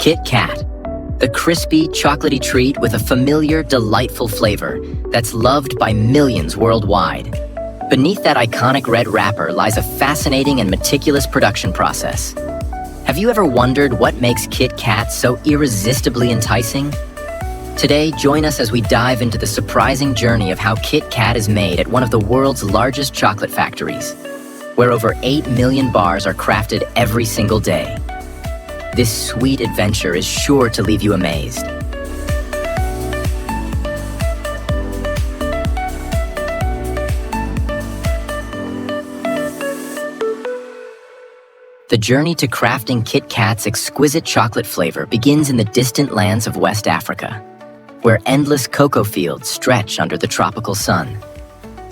KitKat, the crispy, chocolatey treat with a familiar, delightful flavor that's loved by millions worldwide. Beneath that iconic red wrapper lies a fascinating and meticulous production process. Have you ever wondered what makes KitKat so irresistibly enticing? Today, join us as we dive into the surprising journey of how KitKat is made at one of the world's largest chocolate factories, where over 8 million bars are crafted every single day. This sweet adventure is sure to leave you amazed. The journey to crafting KitKat's exquisite chocolate flavor begins in the distant lands of West Africa, where endless cocoa fields stretch under the tropical sun.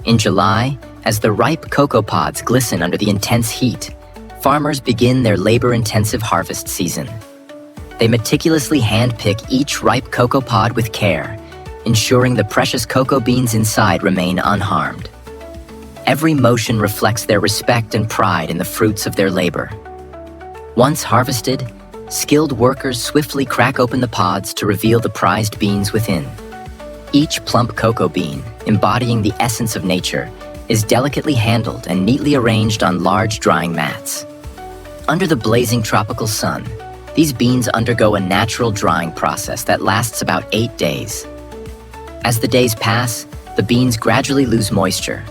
In July, as the ripe cocoa pods glisten under the intense heat, farmers begin their labor-intensive harvest season. They meticulously hand-pick each ripe cocoa pod with care, ensuring the precious cocoa beans inside remain unharmed. Every motion reflects their respect and pride in the fruits of their labor. Once harvested, skilled workers swiftly crack open the pods to reveal the prized beans within. Each plump cocoa bean, embodying the essence of nature, is delicately handled and neatly arranged on large drying mats. Under the blazing tropical sun, these beans undergo a natural drying process that lasts about 8 days. As the days pass, the beans gradually lose moisture.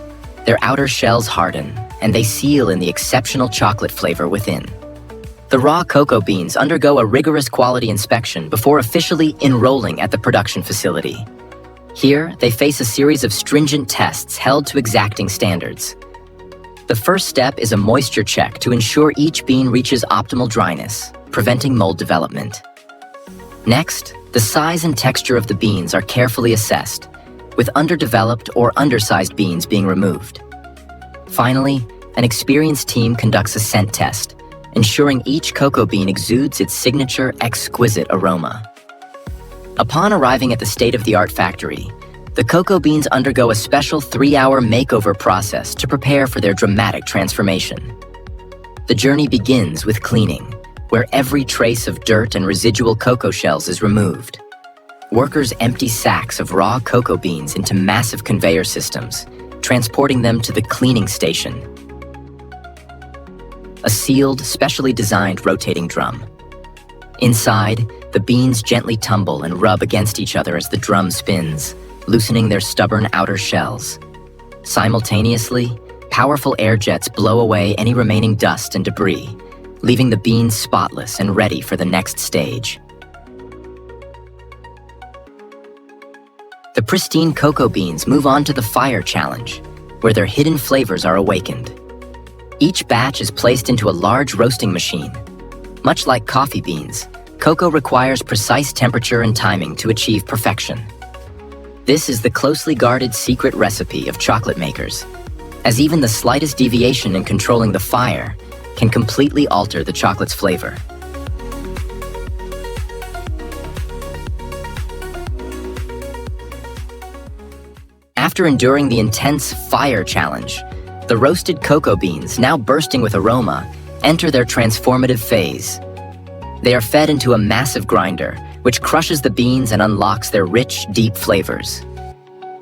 Their outer shells harden, and they seal in the exceptional chocolate flavor within. The raw cocoa beans undergo a rigorous quality inspection before officially enrolling at the production facility. Here, they face a series of stringent tests held to exacting standards. The first step is a moisture check to ensure each bean reaches optimal dryness, preventing mold development. Next, the size and texture of the beans are carefully assessed, with underdeveloped or undersized beans being removed. Finally, an experienced team conducts a scent test, ensuring each cocoa bean exudes its signature exquisite aroma. Upon arriving at the state-of-the-art factory, the cocoa beans undergo a special 3-hour makeover process to prepare for their dramatic transformation. The journey begins with cleaning, where every trace of dirt and residual cocoa shells is removed. Workers empty sacks of raw cocoa beans into massive conveyor systems, transporting them to the cleaning station, a sealed, specially designed rotating drum. Inside, the beans gently tumble and rub against each other as the drum spins, loosening their stubborn outer shells. Simultaneously, powerful air jets blow away any remaining dust and debris, leaving the beans spotless and ready for the next stage. The pristine cocoa beans move on to the fire challenge, where their hidden flavors are awakened. Each batch is placed into a large roasting machine. Much like coffee beans, cocoa requires precise temperature and timing to achieve perfection. This is the closely guarded secret recipe of chocolate makers, as even the slightest deviation in controlling the fire can completely alter the chocolate's flavor. After enduring the intense fire challenge, the roasted cocoa beans, now bursting with aroma, enter their transformative phase. They are fed into a massive grinder, which crushes the beans and unlocks their rich, deep flavors.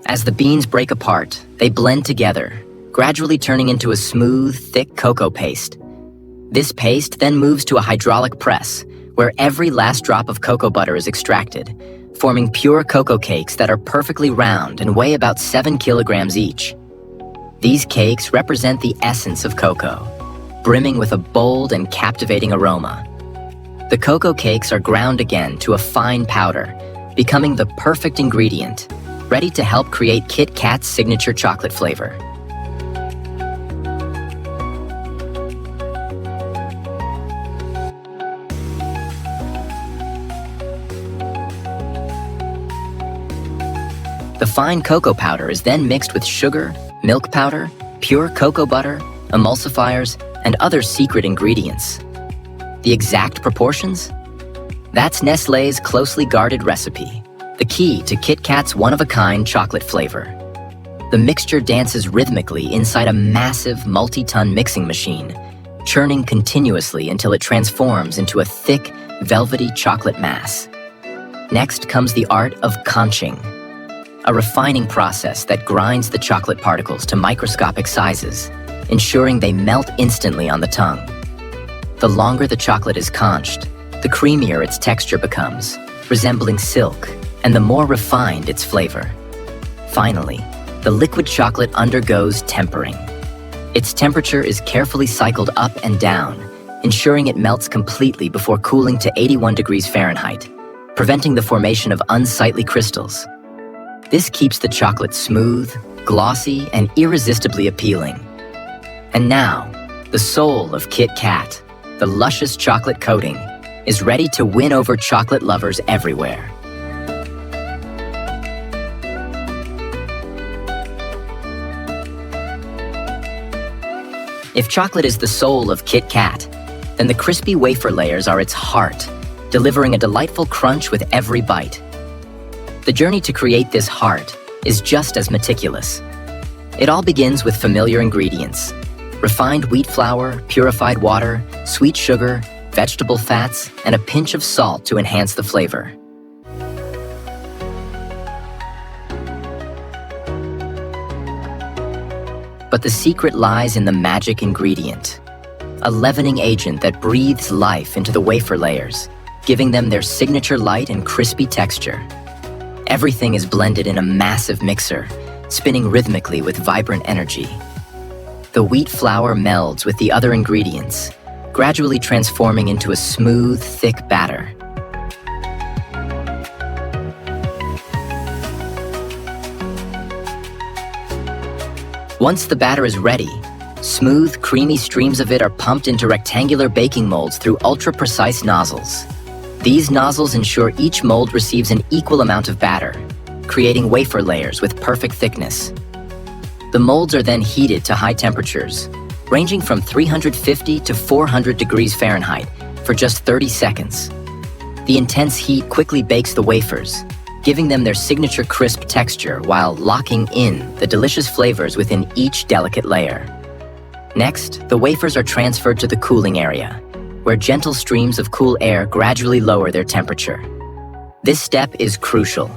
As the beans break apart, they blend together, gradually turning into a smooth, thick cocoa paste. This paste then moves to a hydraulic press, where every last drop of cocoa butter is extracted, forming pure cocoa cakes that are perfectly round and weigh about 7 kilograms each. These cakes represent the essence of cocoa, brimming with a bold and captivating aroma. The cocoa cakes are ground again to a fine powder, becoming the perfect ingredient, ready to help create KitKat's signature chocolate flavor. The fine cocoa powder is then mixed with sugar, milk powder, pure cocoa butter, emulsifiers, and other secret ingredients. The exact proportions? That's Nestlé's closely guarded recipe, the key to KitKat's one-of-a-kind chocolate flavor. The mixture dances rhythmically inside a massive multi-ton mixing machine, churning continuously until it transforms into a thick, velvety chocolate mass. Next comes the art of conching, a refining process that grinds the chocolate particles to microscopic sizes, ensuring they melt instantly on the tongue. The longer the chocolate is conched, the creamier its texture becomes, resembling silk, and the more refined its flavor. Finally, the liquid chocolate undergoes tempering. Its temperature is carefully cycled up and down, ensuring it melts completely before cooling to 81 degrees Fahrenheit, preventing the formation of unsightly crystals. This keeps the chocolate smooth, glossy, and irresistibly appealing. And now, the soul of KitKat, the luscious chocolate coating, is ready to win over chocolate lovers everywhere. If chocolate is the soul of KitKat, then the crispy wafer layers are its heart, delivering a delightful crunch with every bite. The journey to create this heart is just as meticulous. It all begins with familiar ingredients: refined wheat flour, purified water, sweet sugar, vegetable fats, and a pinch of salt to enhance the flavor. But the secret lies in the magic ingredient, a leavening agent that breathes life into the wafer layers, giving them their signature light and crispy texture. Everything is blended in a massive mixer, spinning rhythmically with vibrant energy. The wheat flour melds with the other ingredients, gradually transforming into a smooth, thick batter. Once the batter is ready, smooth, creamy streams of it are pumped into rectangular baking molds through ultra-precise nozzles. These nozzles ensure each mold receives an equal amount of batter, creating wafer layers with perfect thickness. The molds are then heated to high temperatures, ranging from 350 to 400 degrees Fahrenheit for just 30 seconds. The intense heat quickly bakes the wafers, giving them their signature crisp texture while locking in the delicious flavors within each delicate layer. Next, the wafers are transferred to the cooling area, where gentle streams of cool air gradually lower their temperature. This step is crucial.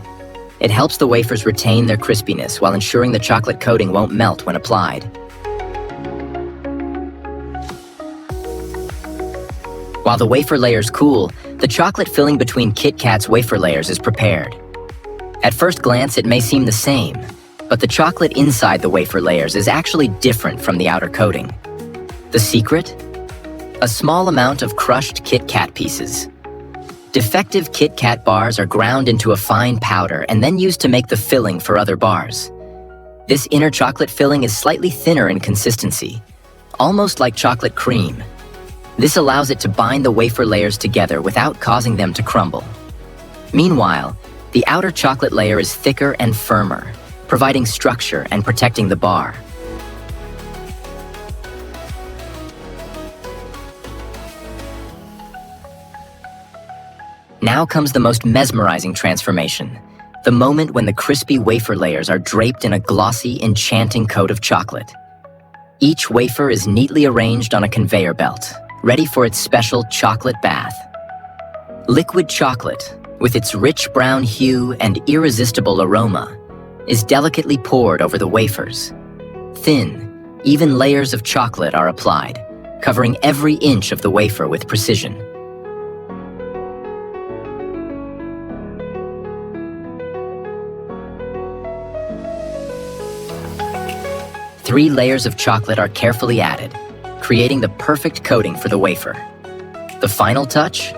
It helps the wafers retain their crispiness while ensuring the chocolate coating won't melt when applied. While the wafer layers cool, the chocolate filling between KitKat's wafer layers is prepared. At first glance, it may seem the same, but the chocolate inside the wafer layers is actually different from the outer coating. The secret? A small amount of crushed KitKat pieces. Defective KitKat bars are ground into a fine powder and then used to make the filling for other bars. This inner chocolate filling is slightly thinner in consistency, almost like chocolate cream. This allows it to bind the wafer layers together without causing them to crumble. Meanwhile, the outer chocolate layer is thicker and firmer, providing structure and protecting the bar. Now comes the most mesmerizing transformation, the moment when the crispy wafer layers are draped in a glossy, enchanting coat of chocolate. Each wafer is neatly arranged on a conveyor belt, ready for its special chocolate bath. Liquid chocolate, with its rich brown hue and irresistible aroma, is delicately poured over the wafers. Thin, even layers of chocolate are applied, covering every inch of the wafer with precision. Three layers of chocolate are carefully added, creating the perfect coating for the wafer. The final touch?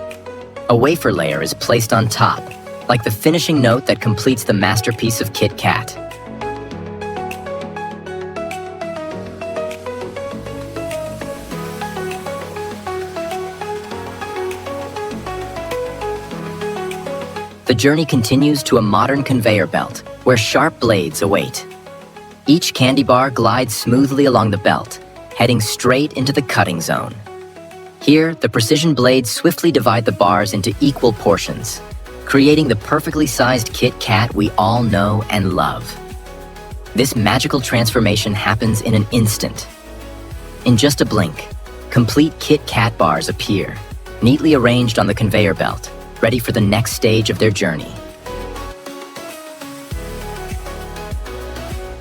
A wafer layer is placed on top, like the finishing note that completes the masterpiece of KitKat. The journey continues to a modern conveyor belt, where sharp blades await. Each candy bar glides smoothly along the belt, heading straight into the cutting zone. Here, the precision blades swiftly divide the bars into equal portions, creating the perfectly sized KitKat we all know and love. This magical transformation happens in an instant. In just a blink, complete KitKat bars appear, neatly arranged on the conveyor belt, ready for the next stage of their journey.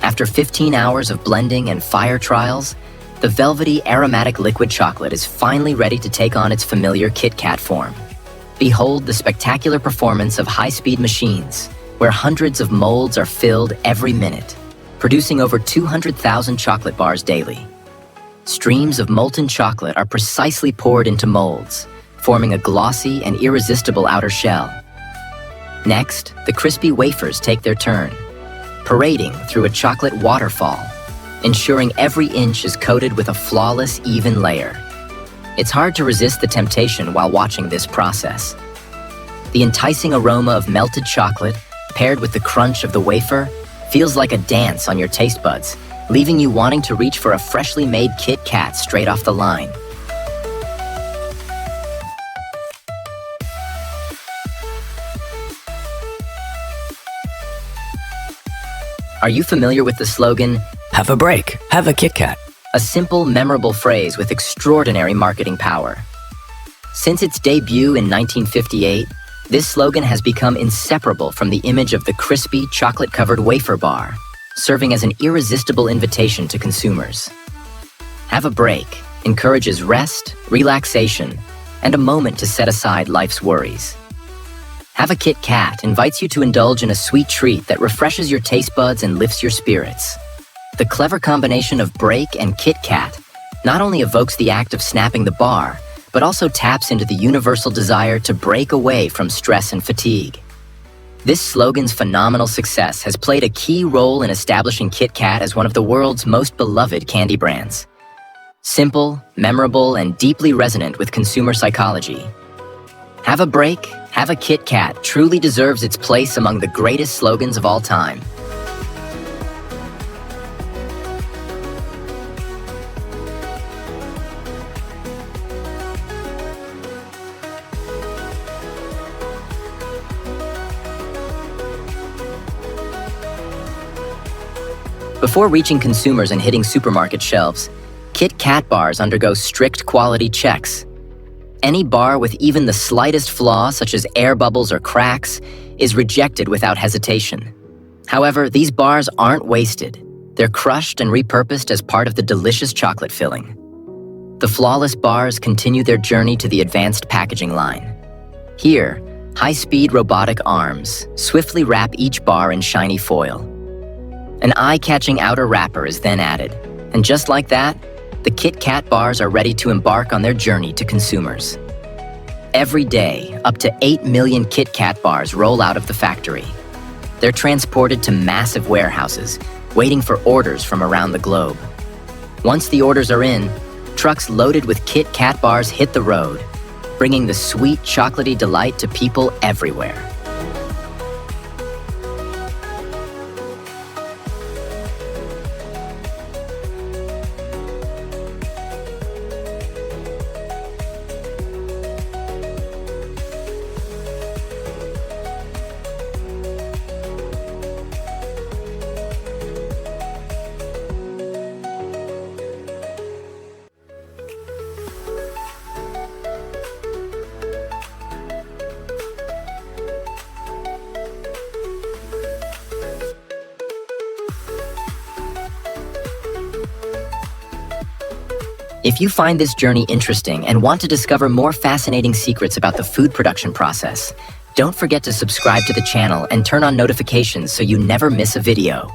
After 15 hours of blending and fire trials, the velvety, aromatic liquid chocolate is finally ready to take on its familiar KitKat form. Behold the spectacular performance of high-speed machines, where hundreds of molds are filled every minute, producing over 200,000 chocolate bars daily. Streams of molten chocolate are precisely poured into molds, forming a glossy and irresistible outer shell. Next, the crispy wafers take their turn, parading through a chocolate waterfall, ensuring every inch is coated with a flawless, even layer. It's hard to resist the temptation while watching this process. The enticing aroma of melted chocolate, paired with the crunch of the wafer, feels like a dance on your taste buds, leaving you wanting to reach for a freshly made KitKat straight off the line. Are you familiar with the slogan, "Have a break, have a KitKat"? A simple, memorable phrase with extraordinary marketing power. Since its debut in 1958, this slogan has become inseparable from the image of the crispy, chocolate-covered wafer bar, serving as an irresistible invitation to consumers. Have a break encourages rest, relaxation, and a moment to set aside life's worries. Have a KitKat invites you to indulge in a sweet treat that refreshes your taste buds and lifts your spirits. The clever combination of break and KitKat not only evokes the act of snapping the bar, but also taps into the universal desire to break away from stress and fatigue. This slogan's phenomenal success has played a key role in establishing KitKat as one of the world's most beloved candy brands. Simple, memorable, and deeply resonant with consumer psychology. Have a break, have a KitKat truly deserves its place among the greatest slogans of all time. Before reaching consumers and hitting supermarket shelves, KitKat bars undergo strict quality checks. Any bar with even the slightest flaw, such as air bubbles or cracks, is rejected without hesitation. However, these bars aren't wasted. They're crushed and repurposed as part of the delicious chocolate filling. The flawless bars continue their journey to the advanced packaging line. Here, high-speed robotic arms swiftly wrap each bar in shiny foil. An eye-catching outer wrapper is then added, and just like that, the KitKat bars are ready to embark on their journey to consumers. Every day, up to 8 million KitKat bars roll out of the factory. They're transported to massive warehouses, waiting for orders from around the globe. Once the orders are in, trucks loaded with KitKat bars hit the road, bringing the sweet, chocolatey delight to people everywhere. If you find this journey interesting and want to discover more fascinating secrets about the food production process, don't forget to subscribe to the channel and turn on notifications so you never miss a video.